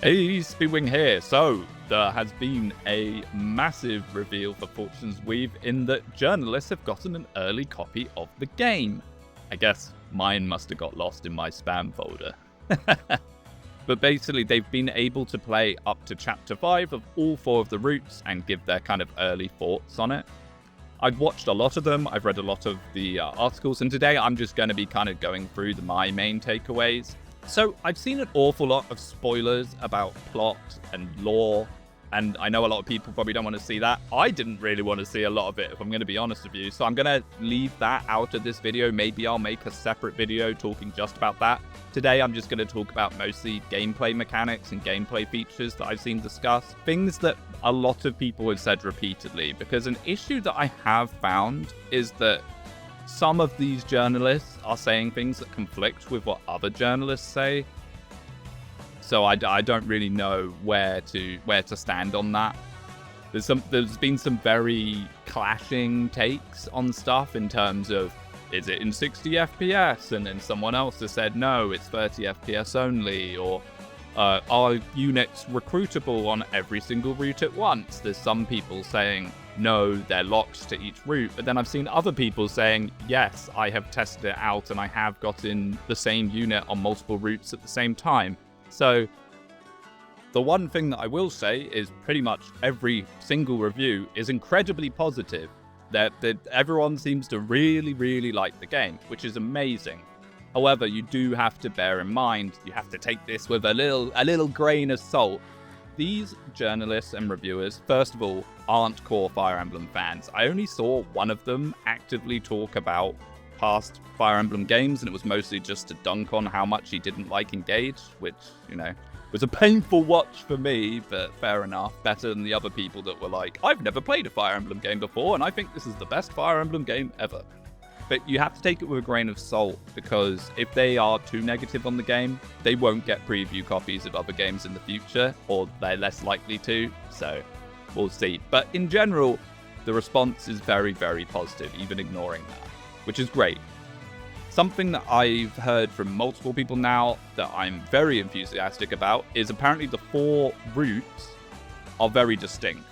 Hey, Speedwinghere here. So, there has been a massive reveal for Fortune's Weave in that journalists have gotten an early copy of the game. I guess mine must have got lost in my spam folder. But basically, they've been able to play up to Chapter 5 of all 4 of the routes and give their kind of early thoughts on it. I've watched a lot of them, I've read a lot of the articles, and today I'm just going to be kind of going through my main takeaways. So, I've seen an awful lot of spoilers about plot and lore, and I know a lot of people probably don't want to see that. I didn't really want to see a lot of it, if I'm going to be honest with you, so I'm going to leave that out of this video. Maybe I'll make a separate video talking just about that. Today, I'm just going to talk about mostly gameplay mechanics and gameplay features that I've seen discussed. Things that a lot of people have said repeatedly, because an issue that I have found is that some of these journalists are saying things that conflict with what other journalists say. So I don't really know where to stand on that. There's been some very clashing takes on stuff in terms of, is it in 60 FPS? And then someone else has said, no, it's 30 FPS only. Or are units recruitable on every single route at once? There's some people saying, no, they're locked to each route. But then I've seen other people saying, yes, I have tested it out and I have gotten the same unit on multiple routes at the same time. So the one thing that I will say is pretty much every single review is incredibly positive. That everyone seems to really, really like the game, which is amazing. However, you do have to bear in mind, you have to take this with a little grain of salt. These journalists and reviewers, first of all, aren't core Fire Emblem fans. I only saw one of them actively talk about past Fire Emblem games, and it was mostly just to dunk on how much he didn't like Engage, which, you know, was a painful watch for me, but fair enough. Better than the other people that were like, I've never played a Fire Emblem game before, and I think this is the best Fire Emblem game ever. But you have to take it with a grain of salt, because if they are too negative on the game, they won't get preview copies of other games in the future, or they're less likely to, so we'll see. But in general, the response is very, very positive, even ignoring that, which is great. Something that I've heard from multiple people now that I'm very enthusiastic about is apparently the 4 routes are very distinct.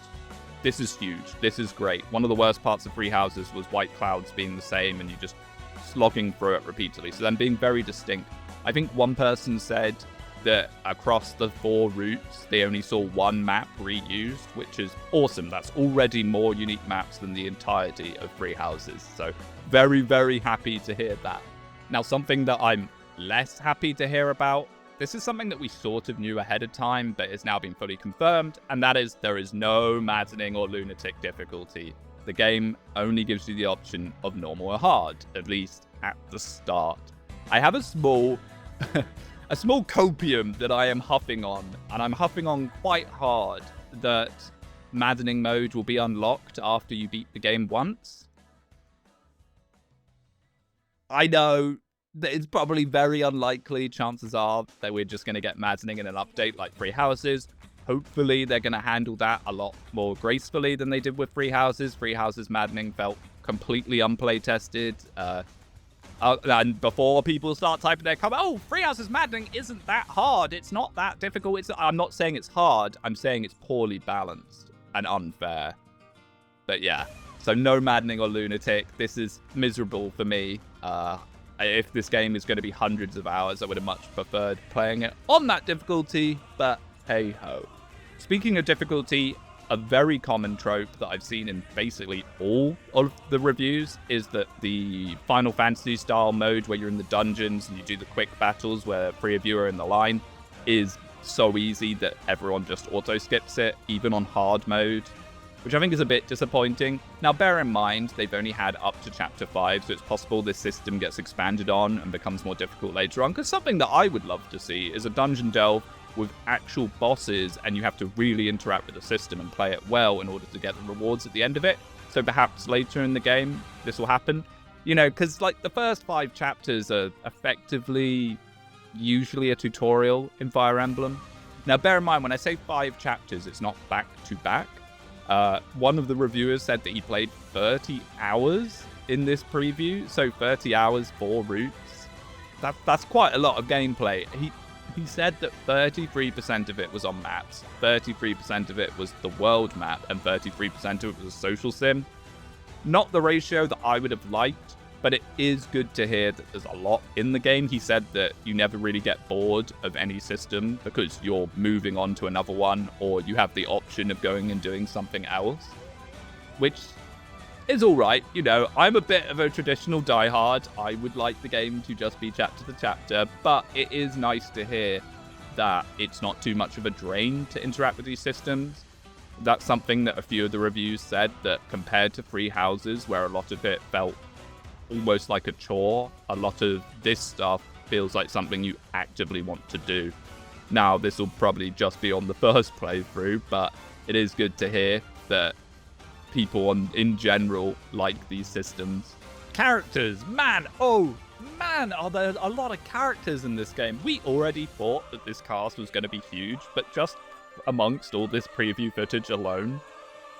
This is huge. This is great. One of the worst parts of Three Houses was White Clouds being the same and you just slogging through it repeatedly. So them being very distinct. I think one person said that across the 4 routes, they only saw 1 map reused, which is awesome. That's already more unique maps than the entirety of Three Houses. So very, very happy to hear that. Now, something that I'm less happy to hear about, this is something that we sort of knew ahead of time, but has now been fully confirmed, and that is there is no maddening or lunatic difficulty. The game only gives you the option of normal or hard, at least at the start. I have a small copium that I am huffing on, and I'm huffing on quite hard that maddening mode will be unlocked after you beat the game once. I know that it's probably very unlikely. Chances are that we're just going to get maddening in an update like Three Houses. Hopefully, they're going to handle that a lot more gracefully than they did with Three Houses. Three Houses maddening felt completely unplay tested. And before people start typing their comment, oh, Three Houses maddening isn't that hard. It's not that difficult. I'm not saying it's hard. I'm saying it's poorly balanced and unfair. But yeah, so no maddening or lunatic. This is miserable for me. If this game is going to be hundreds of hours, I would have much preferred playing it on that difficulty, but hey ho. Speaking of difficulty, a very common trope that I've seen in basically all of the reviews is that the Final Fantasy style mode where you're in the dungeons and you do the quick battles where 3 of you are in the line is so easy that everyone just auto skips it, even on hard mode, which I think is a bit disappointing. Now, bear in mind, they've only had up to Chapter 5, so it's possible this system gets expanded on and becomes more difficult later on, because something that I would love to see is a dungeon delve with actual bosses, and you have to really interact with the system and play it well in order to get the rewards at the end of it. So perhaps later in the game, this will happen. You know, because like the first 5 chapters are effectively usually a tutorial in Fire Emblem. Now, bear in mind, when I say 5 chapters, it's not back to back. One of the reviewers said that he played 30 hours in this preview, so 30 hours, 4 routes. That's quite a lot of gameplay. He said that 33% of it was on maps, 33% of it was the world map, and 33% of it was a social sim. Not the ratio that I would have liked, but it is good to hear that there's a lot in the game. He said that you never really get bored of any system because you're moving on to another one, or you have the option of going and doing something else, which is all right. You know, I'm a bit of a traditional diehard. I would like the game to just be chapter to chapter, but it is nice to hear that it's not too much of a drain to interact with these systems. That's something that a few of the reviews said, that compared to Free Houses, where a lot of it felt almost like a chore, a lot of this stuff feels like something you actively want to do. Now, this will probably just be on the first playthrough, but it is good to hear that people in general like these systems. Characters, man, oh man, are there a lot of characters in this game. We already thought that this cast was going to be huge, but just amongst all this preview footage alone,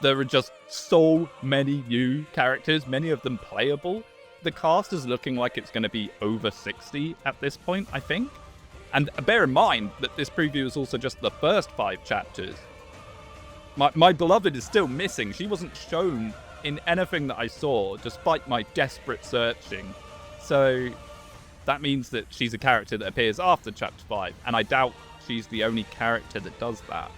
there are just so many new characters, many of them playable. The cast is looking like it's going to be over 60 at this point, I think. And bear in mind that this preview is also just the first 5 chapters. My beloved is still missing. She wasn't shown in anything that I saw, despite my desperate searching. So that means that she's a character that appears after chapter 5, and I doubt she's the only character that does that.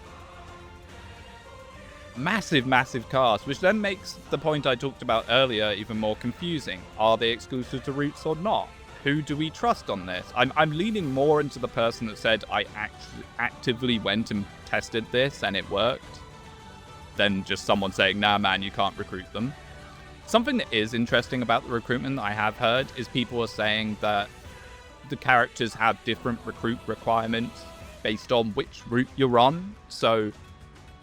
Massive, massive cast, which then makes the point I talked about earlier even more confusing. Are they exclusive to Roots or not? Who do we trust on this? I'm leaning more into the person that said I actively went and tested this and it worked, than just someone saying, nah man, you can't recruit them. Something that is interesting about the recruitment that I have heard is people are saying that the characters have different recruit requirements based on which route you're on. So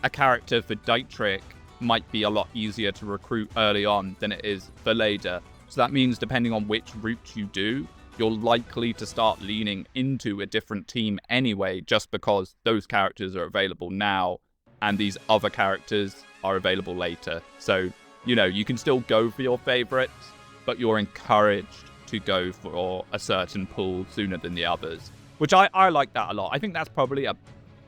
a character for Dietrich might be a lot easier to recruit early on than it is for Leda. So that means depending on which route you do, you're likely to start leaning into a different team anyway, just because those characters are available now and these other characters are available later. So, you know, you can still go for your favorites, but you're encouraged to go for a certain pool sooner than the others, which I like that a lot. I think that's probably a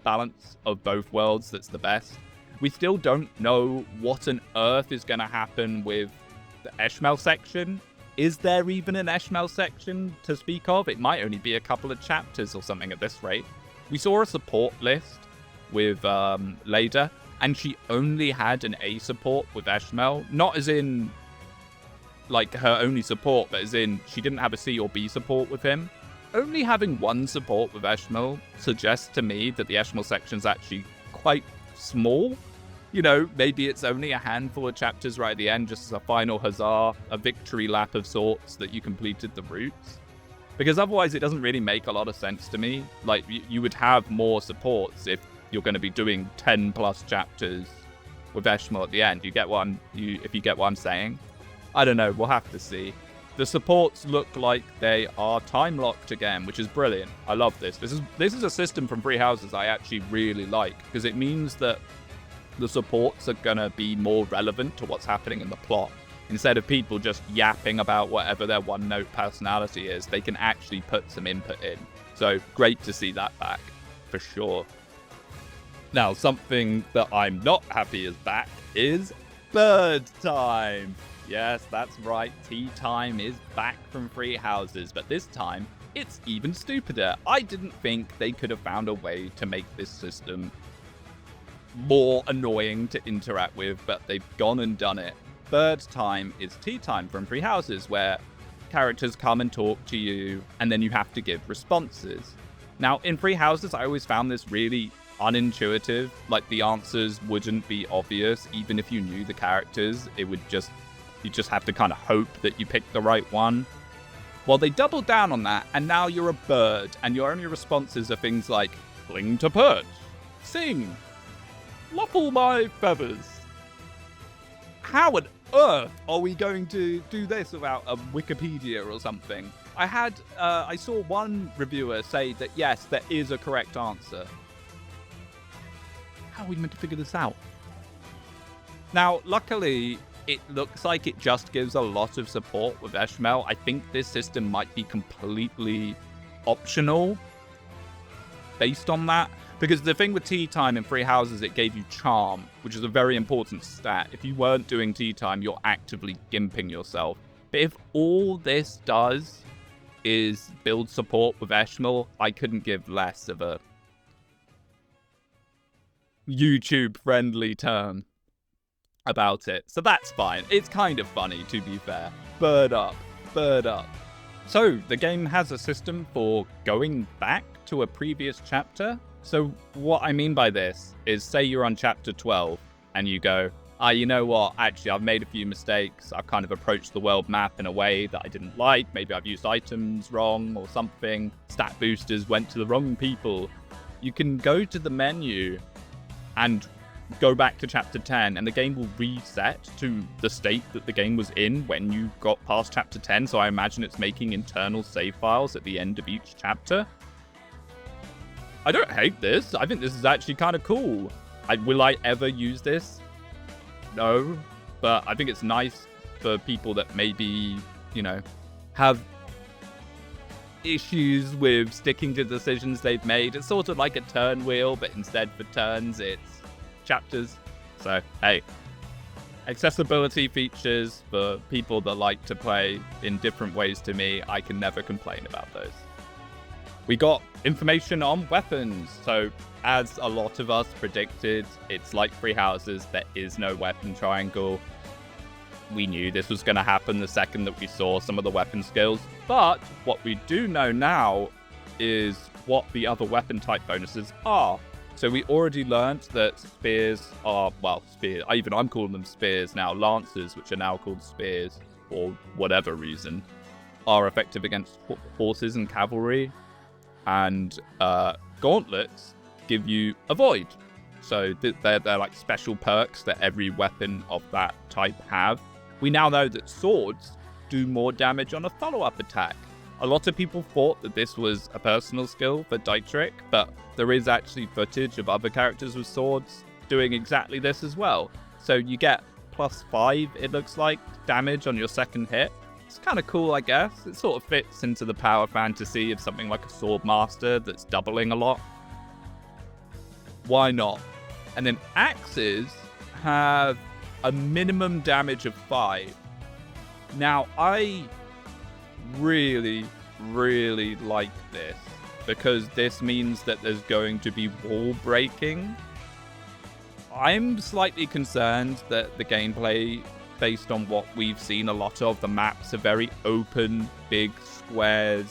balance of both worlds that's the best. We still don't know what on earth is going to happen with the Eshmel section. Is there even an Eshmel section to speak of? It might only be a couple of chapters or something at this rate. We saw a support list with Leda, and she only had an A support with Eshmel. Not as in like her only support, but as in she didn't have a C or B support with him. Only having one support with Eshmel suggests to me that the Eshmel section's actually quite small. You know, maybe it's only a handful of chapters right at the end, just as a final huzzah, a victory lap of sorts that you completed the routes. Because otherwise it doesn't really make a lot of sense to me. Like, you would have more supports if you're going to be doing 10 plus chapters with Eshmel at the end. If you get what I'm saying? I don't know, we'll have to see. The supports look like they are time locked again, which is brilliant. I love this. This is a system from Free Houses I actually really like, because it means that the supports are going to be more relevant to what's happening in the plot. Instead of people just yapping about whatever their one-note personality is, they can actually put some input in. So great to see that back, for sure. Now, something that I'm not happy is back is bird time. Yes, that's right, tea time is back from Free Houses, but this time it's even stupider. I didn't think they could have found a way to make this system more annoying to interact with, but they've gone and done it. Bird time is tea time from Free Houses, where characters come and talk to you, and then you have to give responses. Now, in Free Houses, I always found this really unintuitive. Like, the answers wouldn't be obvious, even if you knew the characters. You just have to kind of hope that you pick the right one. Well, they doubled down on that, and now you're a bird, and your only responses are things like, fling to perch, sing, ruffle my feathers. How on earth are we going to do this without a Wikipedia or something? I saw one reviewer say that yes, there is a correct answer. How are we meant to figure this out? Now, luckily, it looks like it just gives a lot of support with Eshmel. I think this system might be completely optional. based on that. Because the thing with tea time in Three Houses, it gave you charm, which is a very important stat. If you weren't doing tea time, you're actively gimping yourself. But if all this does is build support with Eshmal, I couldn't give less of a YouTube-friendly term about it. So that's fine. It's kind of funny, to be fair. Bird up. Bird up. So, the game has a system for going back to a previous chapter. So, what I mean by this is, say you're on chapter 12, and you go, you know what, actually, I've made a few mistakes. I've kind of approached the world map in a way that I didn't like. Maybe I've used items wrong or something. Stat boosters went to the wrong people. You can go to the menu and go back to chapter 10, and the game will reset to the state that the game was in when you got past chapter 10. So I imagine it's making internal save files at the end of each chapter. I don't hate this. I think this is actually kind of cool. Will I ever use this? No. But I think it's nice for people that maybe, you know, have issues with sticking to decisions they've made. It's sort of like a turn wheel, but instead for turns, it's chapters. So, hey. Accessibility features for people that like to play in different ways to me, I can never complain about those. We got information on weapons. So, as a lot of us predicted, it's like Three Houses, there is no weapon triangle. We knew this was going to happen the second that we saw some of the weapon skills. But what we do know now is what the other weapon type bonuses are. So we already learned that spears are, well, spears, even I'm calling them spears now, lancers, which are now called spears for whatever reason, are effective against horses and cavalry. And gauntlets give you avoid. So they're like special perks that every weapon of that type have. We now know that swords do more damage on a follow-up attack. A lot of people thought that this was a personal skill for Dietrich, but there is actually footage of other characters with swords doing exactly this as well. So you get +5, it looks like, damage on your second hit. It's kind of cool, I guess. It sort of fits into the power fantasy of something like a sword master that's doubling a lot. Why not? And then axes have a minimum damage of 5. Now, I really, really like this because this means that there's going to be wall breaking. I'm slightly concerned that the gameplay, based on what we've seen a lot of, the maps are very open, big squares,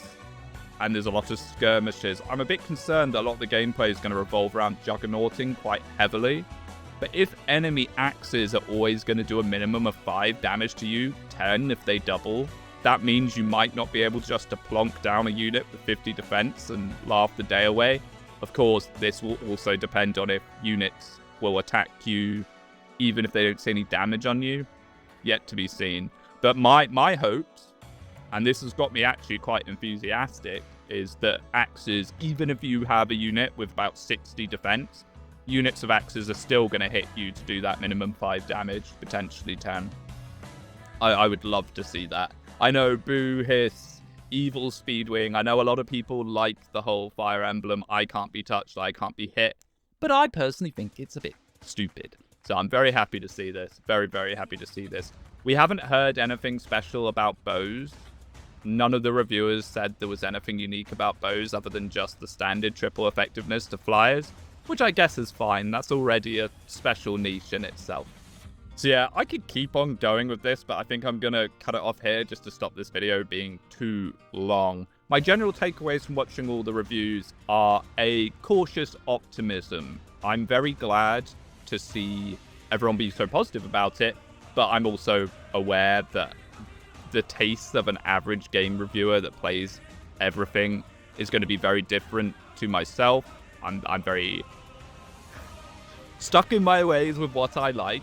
and there's a lot of skirmishes. I'm a bit concerned that a lot of the gameplay is going to revolve around juggernauting quite heavily. But if enemy axes are always going to do a minimum of 5 damage to you, 10 if they double, that means you might not be able just to plonk down a unit with 50 defense and laugh the day away. Of course, this will also depend on if units will attack you even if they don't see any damage on you. Yet to be seen. But my hopes, and this has got me actually quite enthusiastic, is that axes, even if you have a unit with about 60 defense, units of axes are still going to hit you to do that minimum 5 damage, potentially 10. I would love to see that. I know, boo, hiss, evil Speedwing. I know a lot of people like the whole Fire Emblem, I can't be touched, I can't be hit. But I personally think it's a bit stupid. So I'm very happy to see this. Very, very happy to see this. We haven't heard anything special about bows. None of the reviewers said there was anything unique about bows other than just the standard triple effectiveness to flyers, which I guess is fine. That's already a special niche in itself. So yeah, I could keep on going with this, but I think I'm going to cut it off here just to stop this video being too long. My general takeaways from watching all the reviews are a cautious optimism. I'm very glad to see everyone be so positive about it, but I'm also aware that the tastes of an average game reviewer that plays everything is going to be very different to myself. I'm very stuck in my ways with what I like.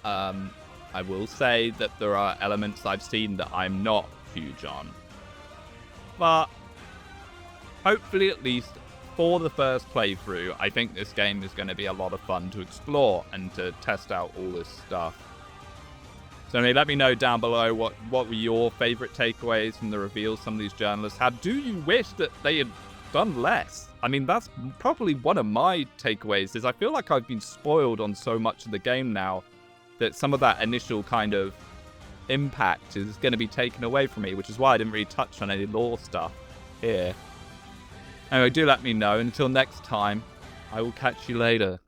I will say that there are elements I've seen that I'm not huge on. But hopefully, at least for the first playthrough, I think this game is going to be a lot of fun to explore and to test out all this stuff. So let me know down below what were your favorite takeaways from the reveals some of these journalists had. Do you wish that they had done less. I mean, that's probably one of my takeaways, is I feel like I've been spoiled on so much of the game now that some of that initial kind of impact is going to be taken away from me, which is why I didn't really touch on any lore stuff here. Anyway, do let me know. Until next time, I will catch you later.